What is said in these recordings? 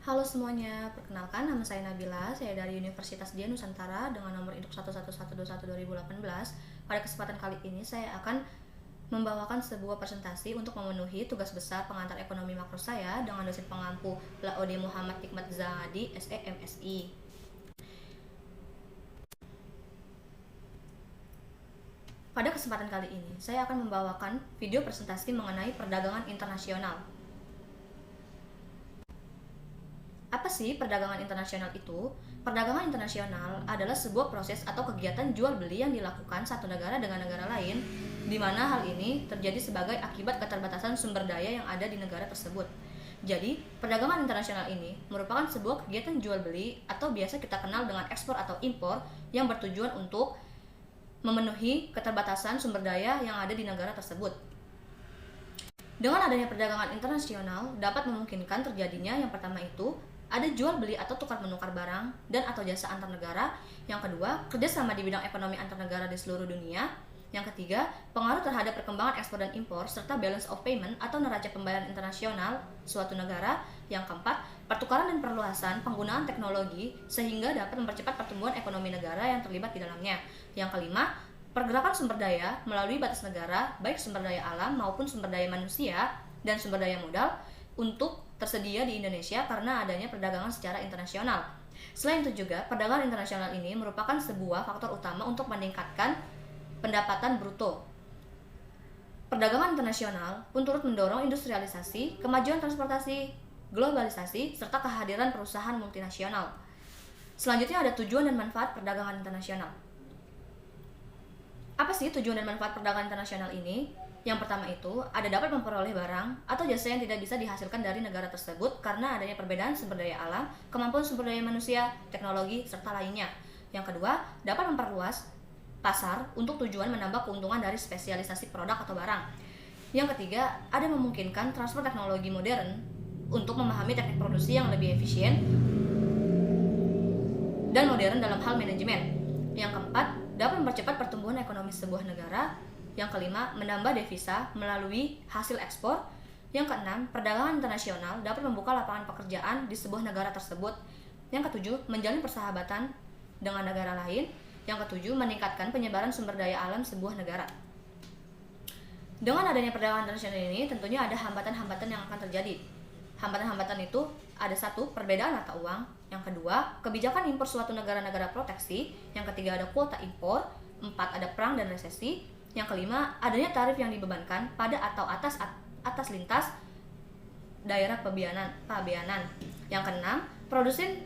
Halo semuanya, perkenalkan nama saya Nabila, saya dari Universitas Dian Nusantara dengan nomor induk 111212018. Pada kesempatan kali ini saya akan membawakan sebuah presentasi untuk memenuhi tugas besar pengantar ekonomi makro saya dengan dosen pengampu Laode Muhammad Hikmat Zahadi, SE MSI. Pada kesempatan kali ini, saya akan membawakan video presentasi mengenai perdagangan internasional. Apa sih perdagangan internasional itu? Perdagangan internasional adalah sebuah proses atau kegiatan jual beli yang dilakukan satu negara dengan negara lain, di mana hal ini terjadi sebagai akibat keterbatasan sumber daya yang ada di negara tersebut. Jadi, perdagangan internasional ini merupakan sebuah kegiatan jual beli atau biasa kita kenal dengan ekspor atau impor yang bertujuan untuk memenuhi keterbatasan sumber daya yang ada di negara tersebut. Dengan adanya perdagangan internasional dapat memungkinkan terjadinya yang pertama itu ada jual beli atau tukar menukar barang dan atau jasa antar negara. Yang kedua, kerjasama di bidang ekonomi antar negara di seluruh dunia. Yang ketiga, pengaruh terhadap perkembangan ekspor dan impor serta balance of payment atau neraca pembayaran internasional suatu negara. Yang keempat, pertukaran dan perluasan penggunaan teknologi sehingga dapat mempercepat pertumbuhan ekonomi negara yang terlibat di dalamnya. Yang kelima, pergerakan sumber daya melalui batas negara, baik sumber daya alam maupun sumber daya manusia dan sumber daya modal untuk tersedia di Indonesia karena adanya perdagangan secara internasional. Selain itu juga, perdagangan internasional ini merupakan sebuah faktor utama untuk meningkatkan pendapatan bruto. Perdagangan internasional pun turut mendorong industrialisasi, kemajuan transportasi, globalisasi, serta kehadiran perusahaan multinasional. Selanjutnya ada tujuan dan manfaat perdagangan internasional. Apa sih tujuan dan manfaat perdagangan internasional ini? Yang pertama itu, ada dapat memperoleh barang atau jasa yang tidak bisa dihasilkan dari negara tersebut karena adanya perbedaan sumber daya alam, kemampuan sumber daya manusia, teknologi, serta lainnya. Yang kedua, dapat memperluas pasar untuk tujuan menambah keuntungan dari spesialisasi produk atau barang. Yang ketiga, ada memungkinkan transfer teknologi modern untuk memahami teknik produksi yang lebih efisien dan modern dalam hal manajemen. Yang keempat, dapat mempercepat pertumbuhan ekonomi sebuah negara. Yang kelima, menambah devisa melalui hasil ekspor. Yang keenam, perdagangan internasional dapat membuka lapangan pekerjaan di sebuah negara tersebut. Yang ketujuh, menjalin persahabatan dengan negara lain. Yang ketujuh, meningkatkan penyebaran sumber daya alam sebuah negara. Dengan adanya perdagangan internasional ini, tentunya ada hambatan-hambatan yang akan terjadi. Hambatan-hambatan itu ada satu, perbedaan mata uang. Yang kedua, kebijakan impor suatu negara-negara proteksi. Yang ketiga, ada kuota impor. Empat, ada perang dan resesi. Yang kelima, adanya tarif yang dibebankan pada atau atas lintas daerah pabeanan. Yang keenam, produsen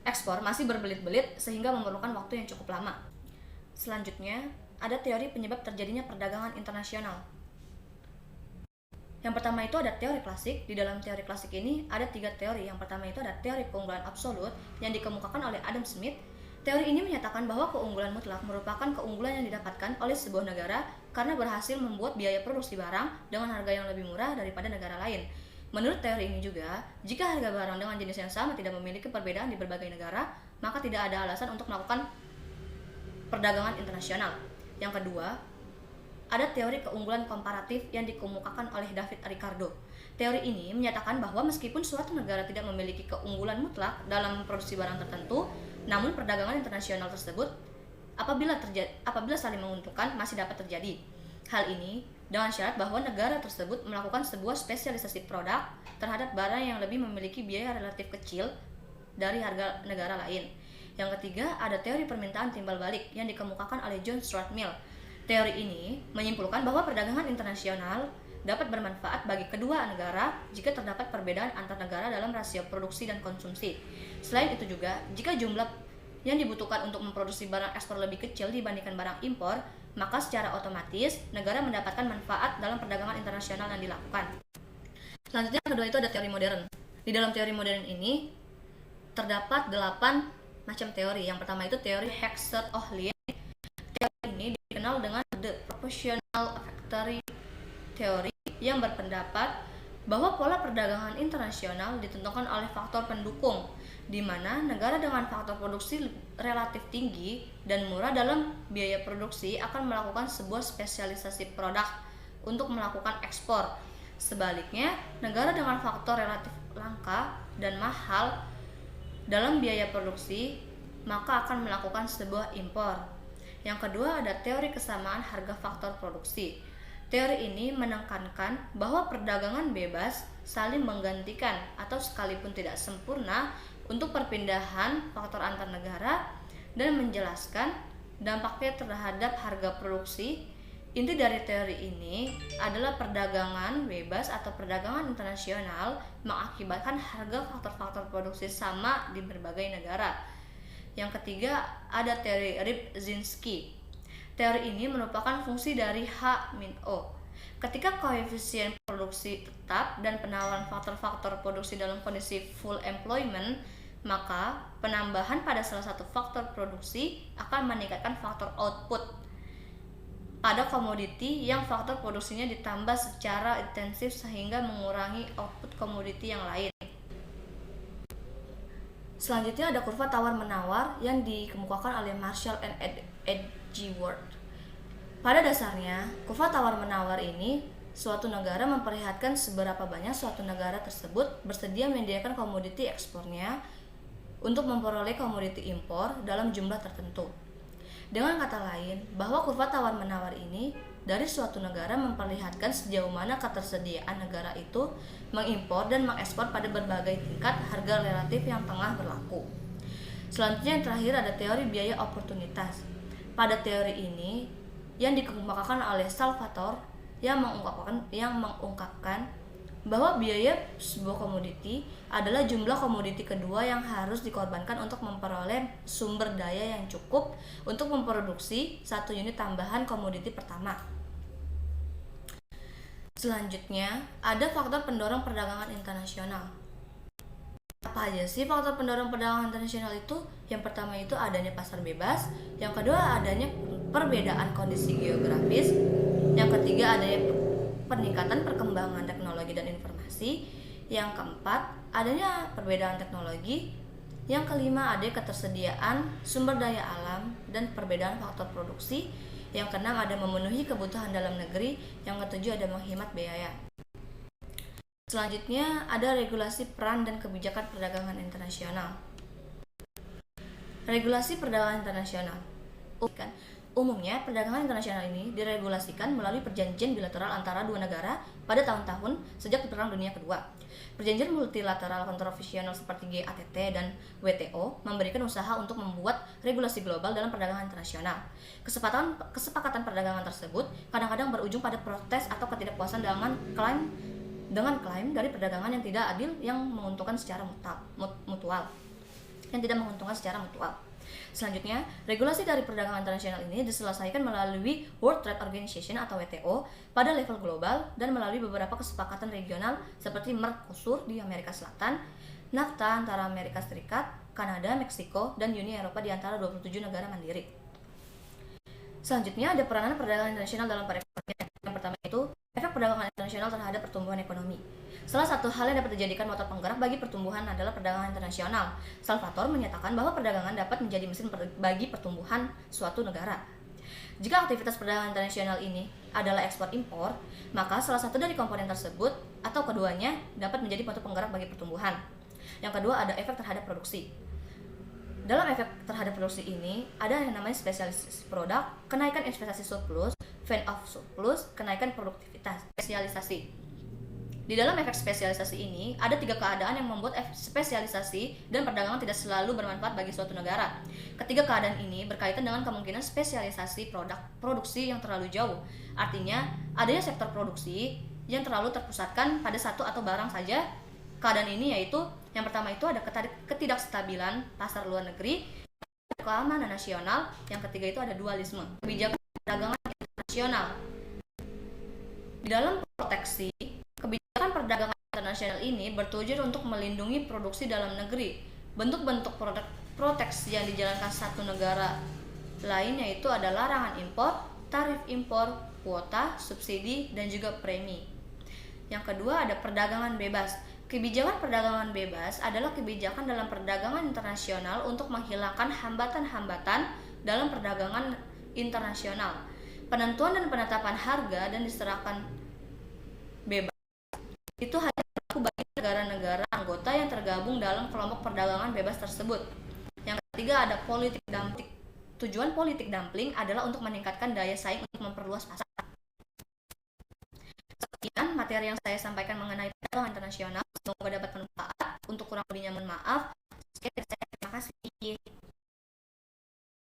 ekspor masih berbelit-belit sehingga memerlukan waktu yang cukup lama. Selanjutnya, ada teori penyebab terjadinya perdagangan internasional. Yang pertama itu ada teori klasik. Di dalam teori klasik ini ada 3 teori. Yang pertama itu ada teori keunggulan absolut yang dikemukakan oleh Adam Smith. Teori ini menyatakan bahwa keunggulan mutlak merupakan keunggulan yang didapatkan oleh sebuah negara karena berhasil membuat biaya produksi barang dengan harga yang lebih murah daripada negara lain. Menurut teori ini juga, jika harga barang dengan jenis yang sama tidak memiliki perbedaan di berbagai negara, maka tidak ada alasan untuk melakukan perdagangan internasional. Yang kedua, ada teori keunggulan komparatif yang dikemukakan oleh David Ricardo. Teori ini menyatakan bahwa meskipun suatu negara tidak memiliki keunggulan mutlak dalam memproduksi barang tertentu, namun perdagangan internasional tersebut apabila saling menguntungkan masih dapat terjadi. Hal ini dengan syarat bahwa negara tersebut melakukan sebuah spesialisasi produk terhadap barang yang lebih memiliki biaya relatif kecil dari harga negara lain. Yang ketiga, ada teori permintaan timbal balik yang dikemukakan oleh John Stuart Mill. Teori ini menyimpulkan bahwa perdagangan internasional dapat bermanfaat bagi kedua negara jika terdapat perbedaan antar negara dalam rasio produksi dan konsumsi. Selain itu juga, jika jumlah yang dibutuhkan untuk memproduksi barang ekspor lebih kecil dibandingkan barang impor, maka secara otomatis negara mendapatkan manfaat dalam perdagangan internasional yang dilakukan. Selanjutnya yang kedua itu ada teori modern. Di dalam teori modern ini terdapat 8 macam teori. Yang pertama itu teori Hexert-Ohlin. Teori ini dikenal dengan the proportional factory theory yang berpendapat bahwa pola perdagangan internasional ditentukan oleh faktor pendukung, di mana negara dengan faktor produksi relatif tinggi dan murah dalam biaya produksi akan melakukan sebuah spesialisasi produk untuk melakukan ekspor. Sebaliknya, negara dengan faktor relatif langka dan mahal dalam biaya produksi, maka akan melakukan sebuah impor. Yang kedua ada teori kesamaan harga faktor produksi. Teori ini menekankan bahwa perdagangan bebas saling menggantikan atau sekalipun tidak sempurna untuk perpindahan faktor antar negara dan menjelaskan dampaknya terhadap harga produksi. Inti dari teori ini adalah perdagangan bebas atau perdagangan internasional mengakibatkan harga faktor-faktor produksi sama di berbagai negara. Yang ketiga ada teori Rybczynski. Teori ini merupakan fungsi dari H-O. Ketika koefisien produksi tetap dan penawaran faktor-faktor produksi dalam kondisi full employment, maka penambahan pada salah satu faktor produksi akan meningkatkan faktor output pada komoditi yang faktor produksinya ditambah secara intensif sehingga mengurangi output komoditi yang lain. Selanjutnya ada kurva tawar-menawar yang dikemukakan oleh Marshall and Edgeworth. Pada dasarnya, kurva tawar-menawar ini suatu negara memperlihatkan seberapa banyak suatu negara tersebut bersedia menyediakan komoditi ekspornya untuk memperoleh komoditi impor dalam jumlah tertentu. Dengan kata lain, bahwa kurva tawar-menawar ini dari suatu negara memperlihatkan sejauh mana ketersediaan negara itu mengimpor dan mengekspor pada berbagai tingkat harga relatif yang tengah berlaku. Selanjutnya yang terakhir ada teori biaya oportunitas. Pada teori ini yang dikemukakan oleh Salvatore yang mengungkapkan bahwa biaya sebuah komoditi adalah jumlah komoditi kedua yang harus dikorbankan untuk memperoleh sumber daya yang cukup untuk memproduksi satu unit tambahan komoditi pertama. Selanjutnya, ada faktor pendorong perdagangan internasional. Apa aja sih faktor pendorong perdagangan internasional itu? Yang pertama itu adanya pasar bebas, yang kedua adanya perbedaan kondisi geografis, yang ketiga adanya peningkatan perkembangan teknologi dan informasi, yang keempat adanya perbedaan teknologi, yang kelima adanya ketersediaan sumber daya alam dan perbedaan faktor produksi, yang keenam ada memenuhi kebutuhan dalam negeri, yang ketujuh ada menghemat biaya. Selanjutnya ada regulasi peran dan kebijakan perdagangan internasional. Regulasi perdagangan internasional. Umumnya, perdagangan internasional ini diregulasikan melalui perjanjian bilateral antara dua negara pada tahun-tahun sejak Perang Dunia Kedua. Perjanjian multilateral kontroversial seperti GATT dan WTO memberikan usaha untuk membuat regulasi global dalam perdagangan internasional. Kesepakatan perdagangan tersebut kadang-kadang berujung pada protes atau ketidakpuasan dengan klaim dari perdagangan yang tidak adil yang menguntungkan secara mutual. Selanjutnya, regulasi dari perdagangan internasional ini diselesaikan melalui World Trade Organization atau WTO pada level global dan melalui beberapa kesepakatan regional seperti Mercosur di Amerika Selatan, NAFTA antara Amerika Serikat, Kanada, Meksiko, dan Uni Eropa di antara 27 negara mandiri. Selanjutnya ada peranan perdagangan internasional dalam perekonomian. Yang pertama itu efek perdagangan internasional terhadap pertumbuhan ekonomi. Salah satu hal yang dapat dijadikan motor penggerak bagi pertumbuhan adalah perdagangan internasional. Salvatore menyatakan bahwa perdagangan dapat menjadi mesin bagi pertumbuhan suatu negara. Jika aktivitas perdagangan internasional ini adalah ekspor-impor, maka salah satu dari komponen tersebut atau keduanya dapat menjadi motor penggerak bagi pertumbuhan. Yang kedua ada efek terhadap produksi. Dalam efek terhadap produksi ini ada yang namanya spesialisasi produk, kenaikan investasi surplus, fan of surplus, kenaikan produktivitas, spesialisasi. Di dalam efek spesialisasi ini, ada 3 keadaan yang membuat efek spesialisasi dan perdagangan tidak selalu bermanfaat bagi suatu negara. Ketiga keadaan ini berkaitan dengan kemungkinan spesialisasi produksi yang terlalu jauh. Artinya, adanya sektor produksi yang terlalu terpusatkan pada satu atau barang saja. Keadaan ini yaitu, yang pertama itu ada ketidakstabilan pasar luar negeri, keamanan nasional, yang ketiga itu ada dualisme, kebijakan perdagangan internasional. Di dalam proteksi, kebijakan perdagangan internasional ini bertujuan untuk melindungi produksi dalam negeri. Bentuk-bentuk proteksi yang dijalankan satu negara lain yaitu ada larangan impor, tarif impor, kuota, subsidi, dan juga premi. Yang kedua ada perdagangan bebas. Kebijakan perdagangan bebas adalah kebijakan dalam perdagangan internasional untuk menghilangkan hambatan-hambatan dalam perdagangan internasional. Penentuan dan penetapan harga dan diserahkan bebas itu hanya berlaku bagi negara-negara anggota yang tergabung bergabung dalam kelompok perdagangan bebas tersebut. Yang ketiga ada politik dumping. Tujuan politik dumping adalah untuk meningkatkan daya saing untuk memperluas pasar. Sekian materi yang saya sampaikan mengenai perdagangan internasional. Semoga dapat bermanfaat. Untuk kurang lebihnya mohon maaf. Sekian